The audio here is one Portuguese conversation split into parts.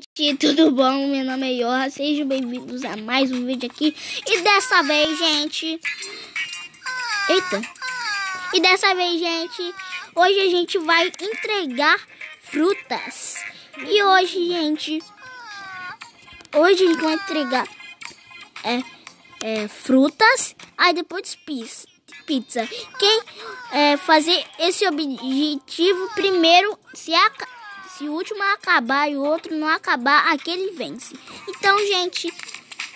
gente, tudo bom? Meu nome é Yoha, sejam bem-vindos a mais um vídeo aqui. E dessa vez, gente... hoje a gente vai entregar frutas. E hoje, gente... hoje a gente vai entregar frutas, aí depois pizza. Quem fazer esse objetivo primeiro, se o último acabar e o outro não acabar, aquele vence. Então, gente,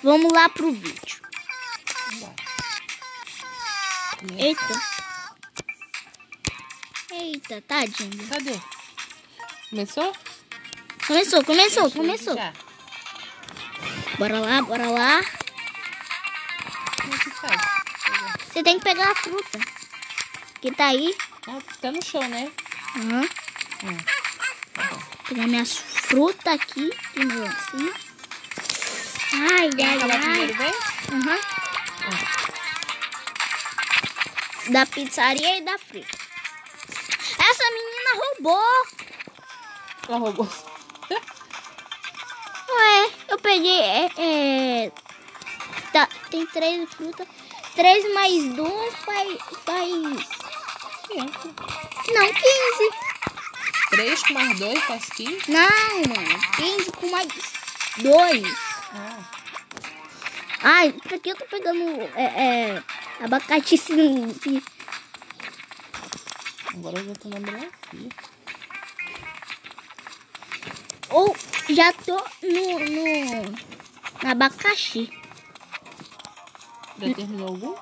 vamos lá pro vídeo. Eita, tadinho. Cadê? Começou? Começou. Já. Bora lá. Como é que faz? Você tem que pegar a fruta que tá aí. Ah, tá no chão, né? Aham. Pegar minhas frutas aqui e melancia. Ai. Primeiro vem? Aham. Da pizzaria e da frita. Essa menina roubou. Ela roubou. Ué, eu peguei. Tá, tem 3 frutas. 3 mais 2 faz. 5. Não, 15. 3 com mais 2 faz 15? Não, mano. 15 com mais 2. Ah. Ai, pra que eu tô pegando abacate assim? Agora eu já tô na melancia. Ou já tô no abacaxi. Já terminou algum?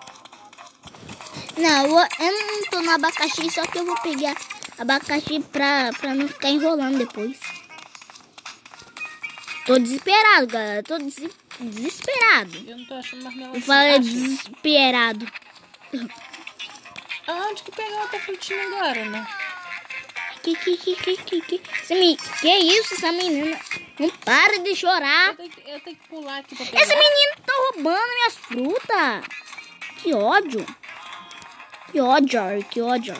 Não, eu não tô no abacaxi, só que eu vou pegar abacaxi pra não ficar enrolando depois. Tô desesperado, galera. Tô desesperado. Eu não tô achando mais melancia. Eu falei Achei. desesperado. Aonde que pegou outra frutinha agora, né? Que isso? Essa menina não para de chorar. Eu tenho que pular aqui pra pegar. Essa menina tá roubando minhas frutas. Que ódio. Que ódio.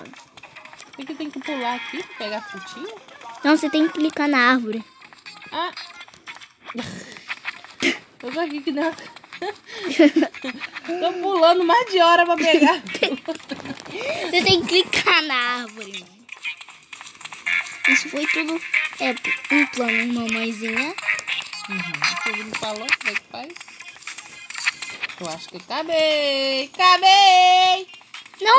Por que eu tenho que pular aqui pra pegar a frutinha? Não, você tem que clicar na árvore. Ah! Eu tô aqui que não. Tô pulando mais de hora pra pegar. Você tem que clicar na árvore, mano. Isso foi tudo um plano, mamãezinha. Você me falou como é que faz? Eu acho que acabei! Não.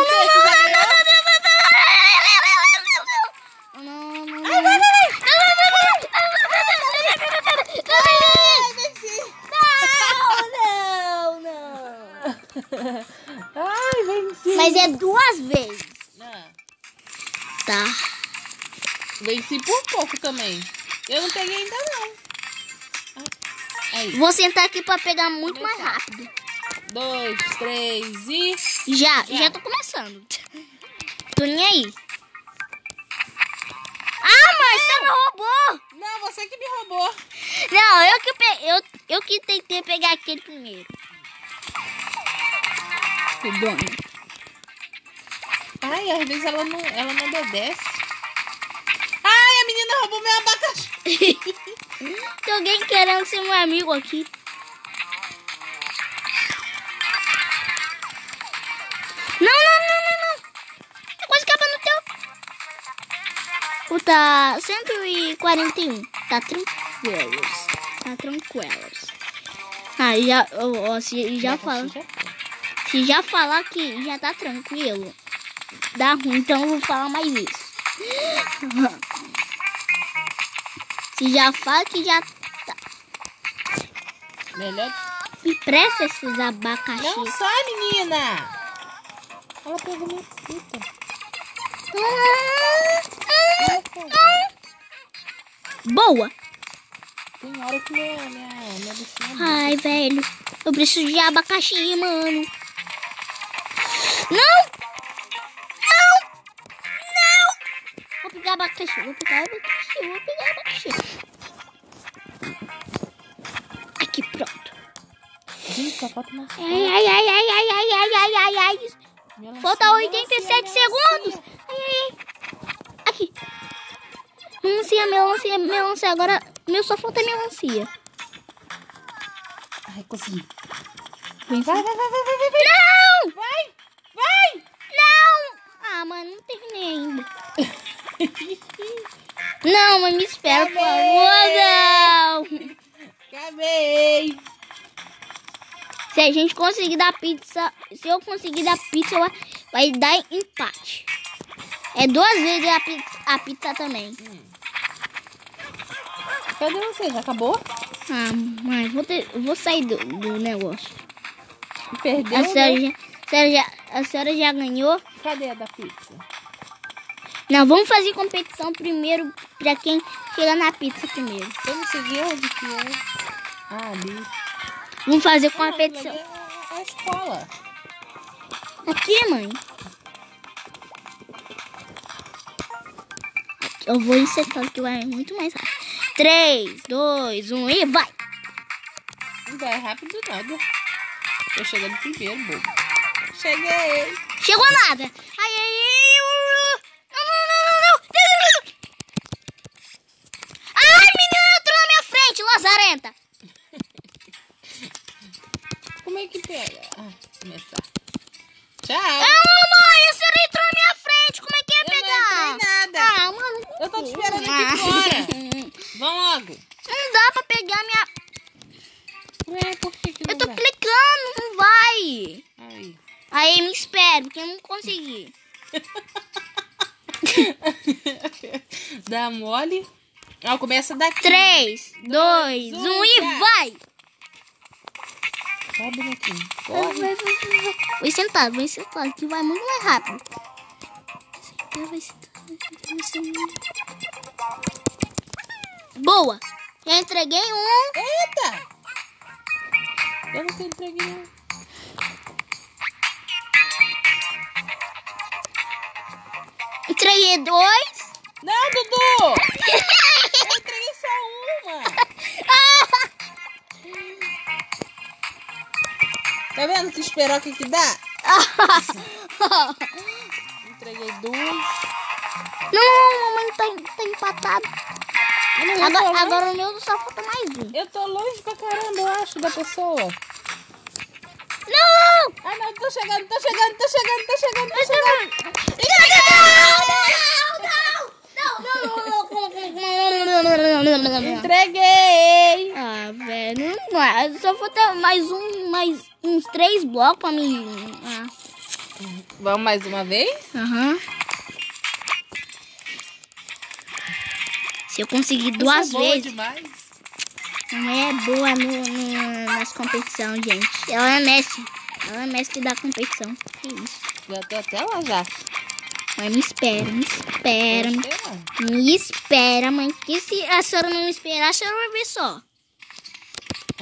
Ai, venci! Mas é 2 vezes. Ah, Tá. venci por pouco também. Eu não peguei ainda não. Aí. Vou sentar aqui pra pegar muito mais rápido. 2, 3 e... Já tô começando. Tô nem aí. Ah, mas você me roubou. Não, você que me roubou. Não, eu que tentei pegar aquele primeiro. Que bom. Ai, às vezes ela não obedece. Ai, a menina roubou meu abacaxi. Tem alguém querendo ser meu amigo aqui. Não. É quase acabando o teu. Tá 141. Tá tranquilos. Ah, se já falar que já tá tranquilo, dá ruim, então eu vou falar mais isso. Se já fala que já tá. Melhor. Me presta esses abacaxi. Não sai, menina. Ela pegou minha fruta. Boa. Tem hora que minha bichinha... Ai, velho. Eu preciso de abacaxi, mano. Não. Vou pegar abacaxi. Aqui, pronto. Gente, só falta uma... Ai. Falta 87 segundos. Ai. Aqui. Melancia. Agora Meu só falta melancia. Ai, consegui. Vai, Vai. Não! Vai. Não! Ah, mano, não terminei ainda. Não, mãe, me espera, por favor, não! Acabei. Se a gente conseguir dar pizza, se eu conseguir dar pizza, vai dar empate. É 2 vezes a pizza também. Cadê você? Já acabou? Ah, mãe, vou sair do negócio. Perdeu, A senhora já ganhou? Cadê a da pizza? Não, vamos fazer competição primeiro pra quem chega na pizza primeiro. Eu não sei onde que é. Ah, ali. Vamos fazer competição. É a escola. Aqui, mãe. Eu vou insetar que vai muito mais rápido. 3, 2, 1 e vai! Não vai rápido nada. Tô chegando primeiro, bobo. Cheguei. Chegou nada. Ai. Não. Ai, menina, entrou na minha frente, lazarenta. Como é que pega? Ah, começar. Tchau. Mãe, a senhora entrou na minha frente. Como é que ia pegar? Não entrei nada. Ah, mano. Eu tô te esperando aqui fora. Vão logo. Não dá pra pegar minha... Ué, por que não Eu tô vai? clicando, não vai. Aí. Aí me espera, porque eu não consegui. Dá mole. Ó, começa daqui. 3, 2, 1 e já. vai! Sobe aqui. Vai. Vou sentar, que vai muito mais rápido. Vai sentar. Boa! Já entreguei um. Eita! Eu não tenho entreguei um. Entreguei 2. Não, Dudu! Eu entreguei só uma. Tá vendo que esperoca que dá? Entreguei 2. Não, mamãe tá empatado. Eu tô longe. Agora o meu só falta mais um. Eu tô longe pra caramba, eu acho, da pessoa. Não! Ah, não, tô chegando. Não! Entreguei! Ah, velho, não é. Só falta mais uns 3 blocos pra mim. Vamos mais uma vez? Aham. Se eu conseguir Eu 2 sou boa vezes. demais. Não é boa nas competições, gente. Ela é mestre. Ela é mestre da competição. Que isso? Já tô até lá já. Mas me espera. Tô esperando. Me espera, mãe. Que se a senhora não me esperar, a senhora vai ver só.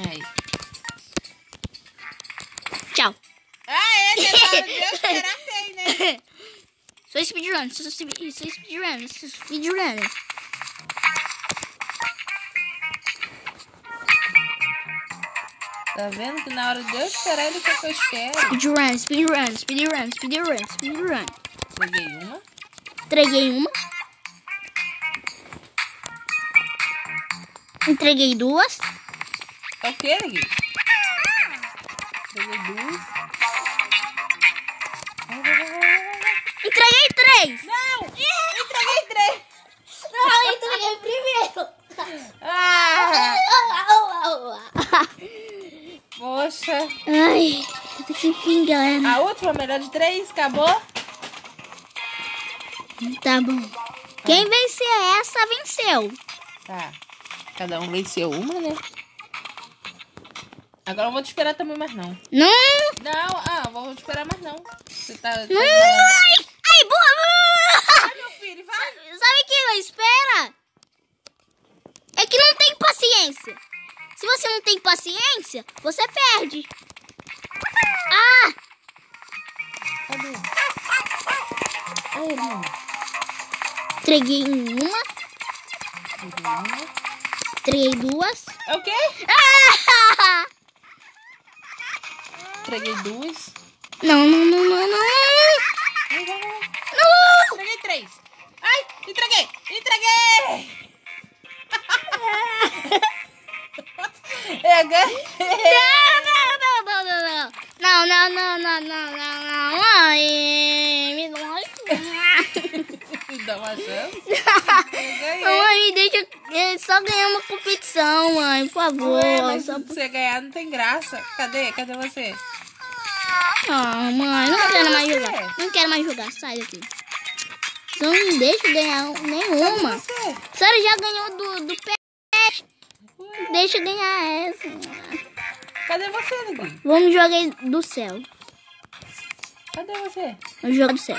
Aí. Tchau. Ah, é, agora Deus esperar tem, né? Sou speedrunner. Sou speedrunner. Tá vendo que na hora de eu esperar ele quer que eu espero. Speedrun. Peguei uma. Entreguei uma. Entreguei 2. É o que, Gui? Peguei 2. Entreguei 3. Não! Entreguei 3. Não, entreguei primeiro. Ah! Poxa. Ai, que fim, galera. A última, melhor de 3, acabou? Tá bom. Quem vencer essa, venceu. Tá. Cada um venceu uma, né? Agora eu vou te esperar também mais não. Não. Não, vou te esperar mais não. Você tá... Não. Ai, boa. Vai, meu filho, vai. Sabe o que eu espera? É que não tem paciência. Se você não tem paciência, você perde. Ah! Cadê? Aí, não. Entreguei uma. Entreguei 2. É o quê? Ah! Entreguei 2. Não. Vai. Não! Entreguei 3. Ai, entreguei. Eu ganhei. Não. Mãe, me dá uma Me dá uma chance. Eu ganhei. Mãe, me deixa só ganhar uma competição, mãe, por favor. Ué, mas Só se você ganhar não tem graça. Cadê? Cadê você? Ah, mãe, não quero mais jogar. Não quero mais jogar, sai daqui. Não me deixa ganhar nenhuma. Cadê você? A senhora já ganhou do pé. Ué, Deixa eu ganhar essa. cadê você, Neguinho? Vamos jogar do céu. Cadê você? Vamos jogar do céu.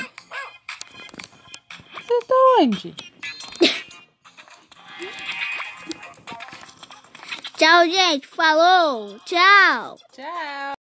Você tá onde? Tchau, gente. Falou. Tchau. Tchau.